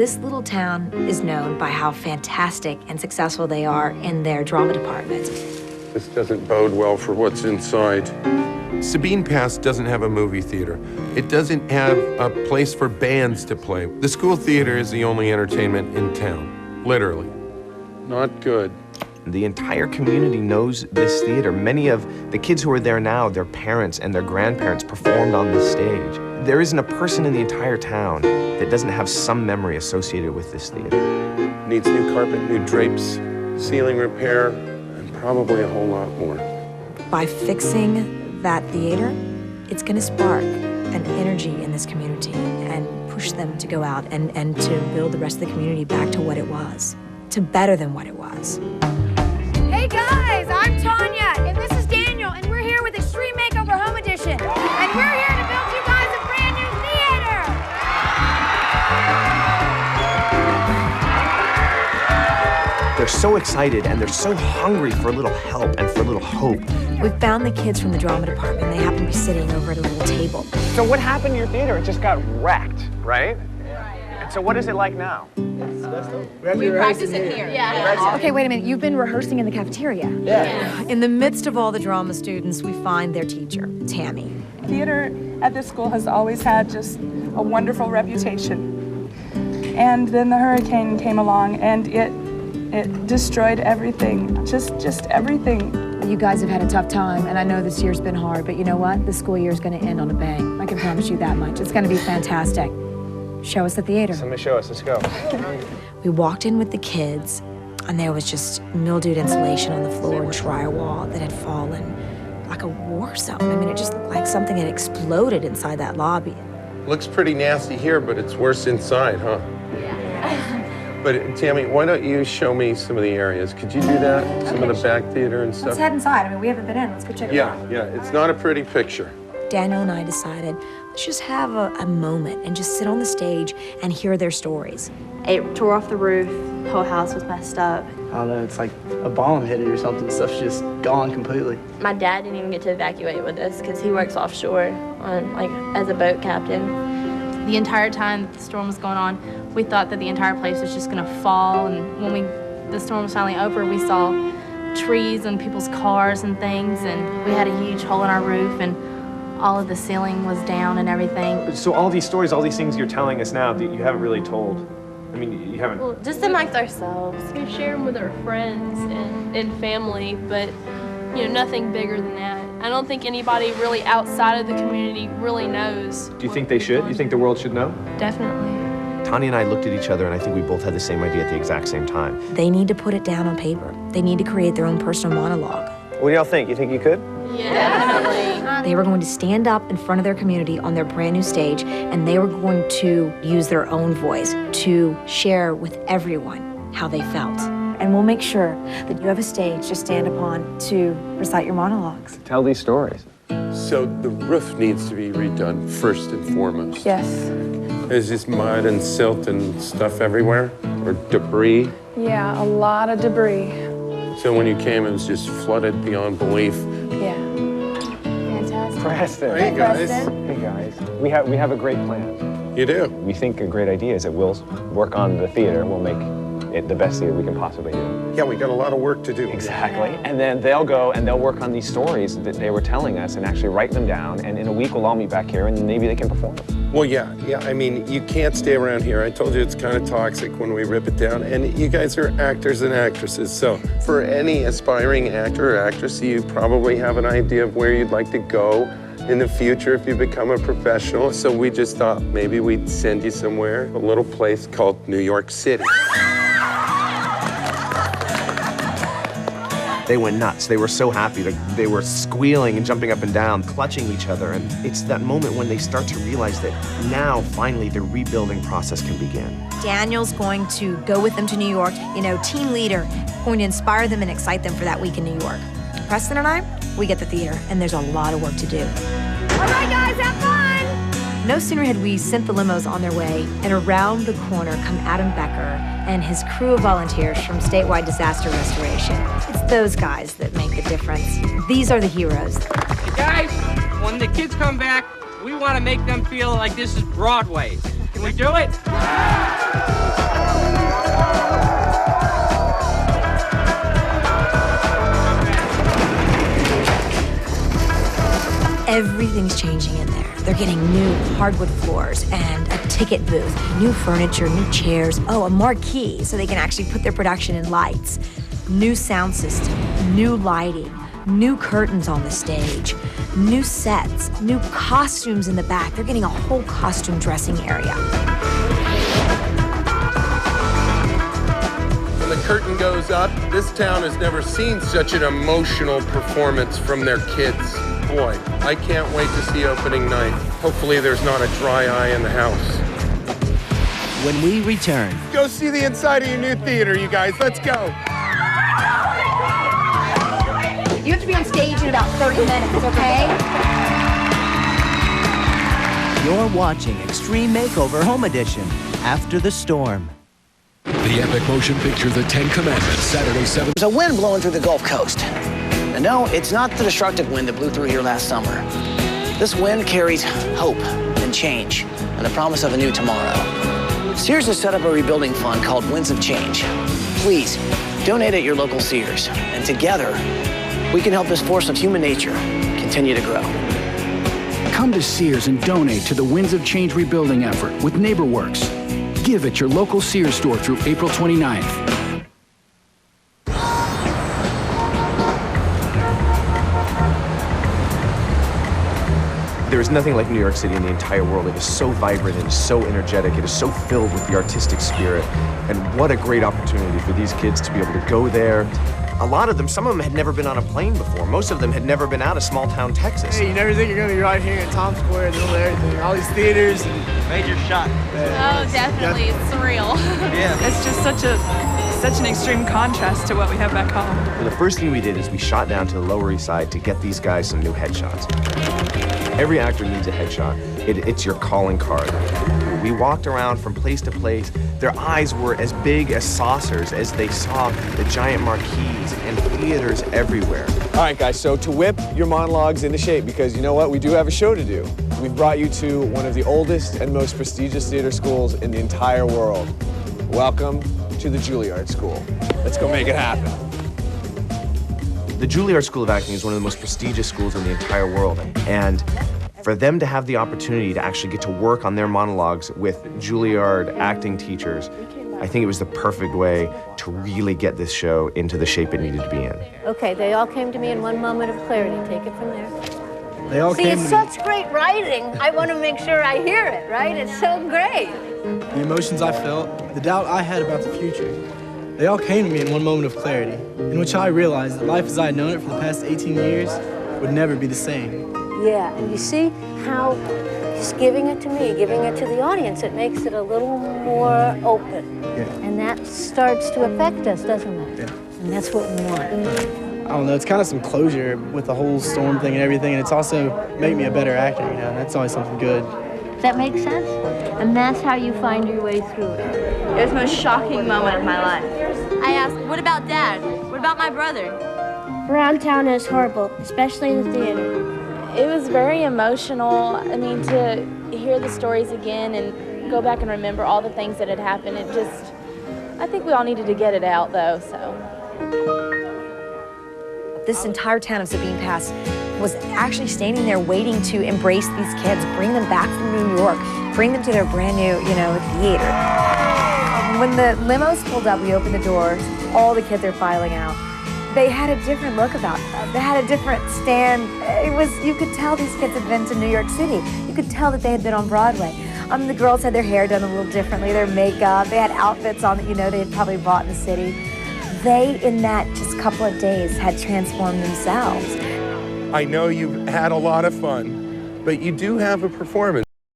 This little town is known by how fantastic and successful they are in their drama department. This doesn't bode well for what's inside. Sabine Pass doesn't have a movie theater. It doesn't have a place for bands to play. The school theater is the only entertainment in town, literally. Not good. The entire community knows this theater. Many of the kids who are there now, their parents and their grandparents performed on this stage. There isn't a person in the entire town that doesn't have some memory associated with this theater. Needs new carpet, new drapes, ceiling repair, and probably a whole lot more. By fixing that theater, it's gonna spark an energy in this community and push them to go out and to build the rest of the community back to what it was, to better than what it was. Hey guys, I'm Tanya, and this is Daniel, and we're here with Extreme Makeover Home Edition. And we're here to build you guys a brand new theater! They're so excited and they're so hungry for a little help and for a little hope. We found the kids from the drama department. They happened to be sitting over at a little table. So what happened to your theater? It just got wrecked, right? And so what is it like now? We practice it here. Yeah. Okay, wait a minute. You've been rehearsing in the cafeteria. Yeah. In the midst of all the drama students, we find their teacher, Tammy. Theater at this school has always had just a wonderful reputation. And then the hurricane came along and it destroyed everything, just everything. You guys have had a tough time, and I know this year's been hard, but you know what? The school year's gonna end on a bang. I can promise you that much. It's gonna be fantastic. Show us the theater. Somebody show us, let's go. We walked in with the kids, and there was just mildewed insulation on the floor and drywall that had fallen like a war zone. I mean, it just looked like something had exploded inside that lobby. Looks pretty nasty here, but it's worse inside, huh? Yeah. But Tammy, why don't you show me some of the areas? Could you do that? Some of the back theater and stuff? Let's head inside. I mean, we haven't been in. Let's go check it out. Yeah, it's not a pretty picture. Daniel and I decided, let's just have a moment and just sit on the stage and hear their stories. It tore off the roof. The whole house was messed up. I don't know, it's like a bomb hit it or something. Stuff's just gone completely. My dad didn't even get to evacuate with us because he works offshore as a boat captain. The entire time that the storm was going on, we thought that the entire place was just gonna fall. And when the storm was finally over, we saw trees and people's cars and things, and we had a huge hole in our roof, and all of the ceiling was down and everything. So all these stories, all these things you're telling us now that you haven't really told. I mean, you haven't. Well, just amongst ourselves. We share them with our friends and family, but you know, nothing bigger than that. I don't think anybody really outside of the community really knows. Do you think they should? You think the world should know? Definitely. Tanya and I looked at each other and I think we both had the same idea at the exact same time. They need to put it down on paper. They need to create their own personal monologue. What do y'all think? You think you could? Yeah, definitely. They were going to stand up in front of their community on their brand new stage, and they were going to use their own voice to share with everyone how they felt. And we'll make sure that you have a stage to stand upon to recite your monologues. Tell these stories. So the roof needs to be redone first and foremost. Yes. There's just mud and silt and stuff everywhere, or debris. Yeah, a lot of debris. So when you came, it was just flooded beyond belief. Yeah. Fantastic. Preston. Hey guys. Hey guys. We have a great plan. You do? We think a great idea is that we'll work on the theater and we'll make it the best theater we can possibly do. Yeah, we got a lot of work to do. Exactly. And then they'll go and they'll work on these stories that they were telling us and actually write them down. And in a week, we'll all meet back here and maybe they can perform them. Well, yeah. I mean, you can't stay around here. I told you it's kind of toxic when we rip it down. And you guys are actors and actresses. So for any aspiring actor or actress, you probably have an idea of where you'd like to go in the future if you become a professional. So we just thought maybe we'd send you somewhere, a little place called New York City. They went nuts. They were so happy. They were squealing and jumping up and down, clutching each other. And it's that moment when they start to realize that now, finally, the rebuilding process can begin. Daniel's going to go with them to New York, team leader, going to inspire them and excite them for that week in New York. Preston and I, we get the theater, and there's a lot of work to do. All right, guys, have fun! No sooner had we sent the limos on their way, and around the corner come Adam Becker and his crew of volunteers from Statewide Disaster Restoration. It's those guys that make the difference. These are the heroes. Hey guys, when the kids come back, we want to make them feel like this is Broadway. Can we do it? Everything's changing in there. They're getting new hardwood floors and a ticket booth, new furniture, new chairs, a marquee so they can actually put their production in lights, new sound system, new lighting, new curtains on the stage, new sets, new costumes in the back. They're getting a whole costume dressing area. When the curtain goes up, this town has never seen such an emotional performance from their kids. Boy, I can't wait to see opening night. Hopefully there's not a dry eye in the house. When we return, Go see the inside of your new theater, you guys. Let's go. You have to be on stage in about 30 minutes, okay? you're watching Extreme Makeover Home Edition, After the Storm. The epic motion picture, The Ten Commandments, Saturday, 7. There's a wind blowing through the Gulf Coast. And no, it's not the destructive wind that blew through here last summer. This wind carries hope and change and the promise of a new tomorrow. Sears has set up a rebuilding fund called Winds of Change. Please, donate at your local Sears. And together, we can help this force of human nature continue to grow. Come to Sears and donate to the Winds of Change rebuilding effort with NeighborWorks. Give at your local Sears store through April 29th. There is nothing like New York City in the entire world. It is so vibrant, it is so energetic, it is so filled with the artistic spirit. And what a great opportunity for these kids to be able to go there. A lot of them, some of them had never been on a plane before. Most of them had never been out of small town Texas. Hey, you never think you're gonna be right here in Times Square in the middle of everything. All these theaters and major shot. Oh, definitely. It's surreal. Yeah. It's just such an extreme contrast to what we have back home. Well, the first thing we did is we shot down to the Lower East Side to get these guys some new headshots. Every actor needs a headshot. It's your calling card. We walked around from place to place. Their eyes were as big as saucers as they saw the giant marquees and theaters everywhere. All right, guys, so to whip your monologues into shape, because you know what? We do have a show to do. We've brought you to one of the oldest and most prestigious theater schools in the entire world. Welcome to the Juilliard School. Let's go make it happen. The Juilliard School of Acting is one of the most prestigious schools in the entire world. And for them to have the opportunity to actually get to work on their monologues with Juilliard acting teachers, I think it was the perfect way to really get this show into the shape it needed to be in. Okay, they all came to me in one moment of clarity. Take it from there. They all See, came it's to me. such great writing. I want to make sure I hear it, right? It's so great. The emotions I felt, the doubt I had about the future, they all came to me in one moment of clarity, in which I realized that life as I had known it for the past 18 years would never be the same. Yeah, and you see how just giving it to me, giving it to the audience, it makes it a little more open. Yeah. And that starts to affect us, doesn't it? Yeah. And that's what we want. I don't know, it's kind of some closure with the whole storm thing and everything, and it's also made me a better actor, you know, and that's always something good. Does that make sense? And that's how you find your way through it. It was the most shocking moment of my life. I asked, what about Dad? What about my brother? Around town is horrible, especially in the theater. It was very emotional. I mean, to hear the stories again and go back and remember all the things that had happened, it just, I think we all needed to get it out though, so. This entire town of Sabine Pass was actually standing there waiting to embrace these kids, bring them back from New York, bring them to their brand new, theater. When the limos pulled up, we opened the doors, all the kids are filing out. They had a different look about them. They had a different stand. You could tell these kids had been to New York City. You could tell that they had been on Broadway. The girls had their hair done a little differently, their makeup. They had outfits on that, they had probably bought in the city. They, in that just couple of days, had transformed themselves. I know you've had a lot of fun, but you do have a performance.